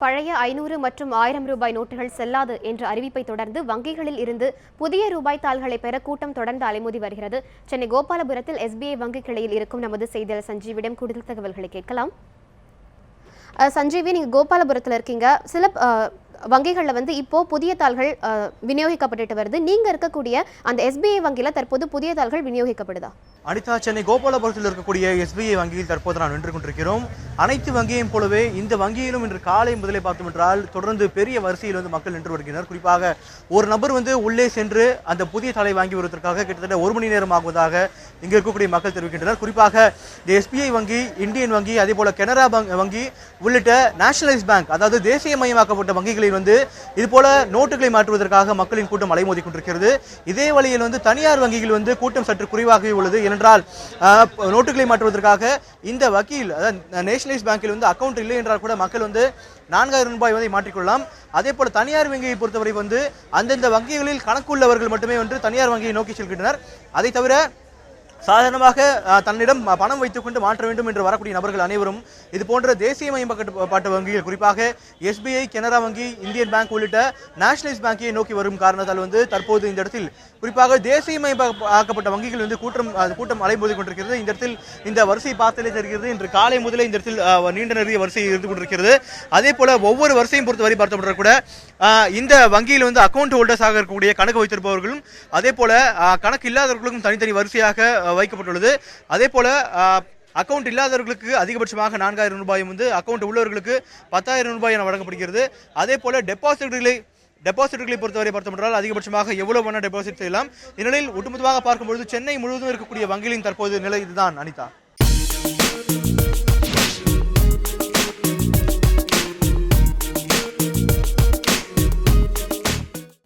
பழைய 500 மற்றும் 1000 ரூபாய் நோட்டுகள் செல்லாது என்ற அறிவிப்பை தொடர்ந்து வங்கிகளில் இருந்து புதிய ரூபாய் தாள்களை பெற கூட்டம் தொடர்ந்து அலைமோதி வருகிறது. சென்னை கோபாலபுரத்தில் SBI வங்கி கிளையில் இருக்கும் நமது செய்தியாளர் சஞ்சீவிடம் கூடுதல் தகவல்களை கேட்கலாம். சஞ்சீவி, நீங்க கோபாலபுரத்தில் இருக்கீங்க. சில வங்கிகளில் இப்போ புதிய தாள்கள் விநியோகிக்கப்பட்டு வருது. நீங்க இருக்கக்கூடிய அந்த SBI வங்கியில் தற்போது புதிய தாள்கள் விநியோகிக்கப்படுதா? அனிதா, சென்னை கோபாலபுரத்தில் இருக்கக்கூடிய SBI வங்கியில் தற்போது நான் நின்று கொண்டிருக்கிறோம். அனைத்து வங்கியையும் போலவே இந்த வங்கியிலும் இன்று காலை முதலே பார்த்தோம் என்றால் தொடர்ந்து பெரிய வரிசையில் மக்கள் நின்று வருகின்றனர். குறிப்பாக ஒரு நபர் உள்ளே சென்று அந்த புதிய தாளை வாங்கி வருவதற்காக கிட்டத்தட்ட 1 மணி நேரம் ஆகுவதாக இங்கு இருக்கக்கூடிய மக்கள் தெரிவிக்கின்றனர். குறிப்பாக இந்த SBI வங்கி, இந்தியன் வங்கி, அதே போல கனரா வங்கி உள்ளிட்ட நேஷனலைஸ் பேங்க், அதாவது தேசியமயமாக்கப்பட்ட வங்கிகளில் இது போல நோட்டுகளை மாற்றுவதற்காக மக்களின் கூட்டம் அலைமோதி கொண்டிருக்கிறது. இதே வழியில் தனியார் வங்கிகள் கூட்டம் சற்று குறைவாகவே உள்ளது. ஏனென்றால் நோட்டுகளை மாற்றுவதற்காக இந்த வங்கியில், அதாவது நேஷனலைஸ் பேங்கில் அக்கௌண்ட் இல்லை என்றால் கூட மக்கள் 4000 ரூபாய் மாற்றிக்கொள்ளலாம். அதே போல தனியார் வங்கியை பொறுத்தவரை அந்தந்த வங்கிகளில் கணக்குள்ளவர்கள் மட்டுமே தனியார் வங்கியை நோக்கி செல்கின்றனர். அதை தவிர சாதாரணமாக தன்னிடம் பணம் வைத்துக் கொண்டு மாற்ற வேண்டும் என்று வரக்கூடிய நபர்கள் அனைவரும் இது போன்ற தேசியமயமாக்கப்பட்ட வங்கிகள், குறிப்பாக SBI, கனரா வங்கி, இந்தியன் பேங்க் உள்ளிட்ட நேஷனலைஸ் பேங்கை நோக்கி வரும் காரணத்தால் தற்போது இந்த இடத்தில் குறிப்பாக தேசியமயமாக்கப்பட்ட வங்கிகள் கூட்டம் அலைமோதி கொண்டிருக்கிறது. இந்த இடத்தில் இந்த வரிசை பார்த்தாலே தெரிகிறது. இன்று காலை முதலே இந்த இடத்தில் நீண்ட நிறைய வரிசை இருந்து கொண்டிருக்கிறது. அதே போல ஒவ்வொரு வரிசையும் பொறுத்தவரை பார்த்தோம்னா கூட இந்த வங்கியில் அக்கௌண்ட் ஹோல்டர்ஸாக இருக்கக்கூடிய கணக்கு வைத்திருப்பவர்களும் அதே போல கணக்கு இல்லாதவர்களுக்கும் தனித்தனி வரிசையாக வைக்கப்பட்டுள்ளது. அதே போல அக்கௌண்ட் இல்லாதவர்களுக்கு அதிகபட்சமாக 4000 ரூபாயும் அக்கௌண்ட் உள்ளவர்களுக்கு 10,000 ரூபாய் என வழங்கப்படுகிறது. அதே போல டெபாசிட்களை பொறுத்தவரை பார்த்தோம் என்றால் அதிகபட்சமாக எவ்வளவு வேணா டெபாசிட் செய்யலாம். இந்நிலையில் ஒட்டுமொத்தமாக பார்க்கும்போது சென்னை முழுவதும் இருக்கக்கூடிய வங்கிகளின் தற்போது நிலை இதுதான். அனிதா.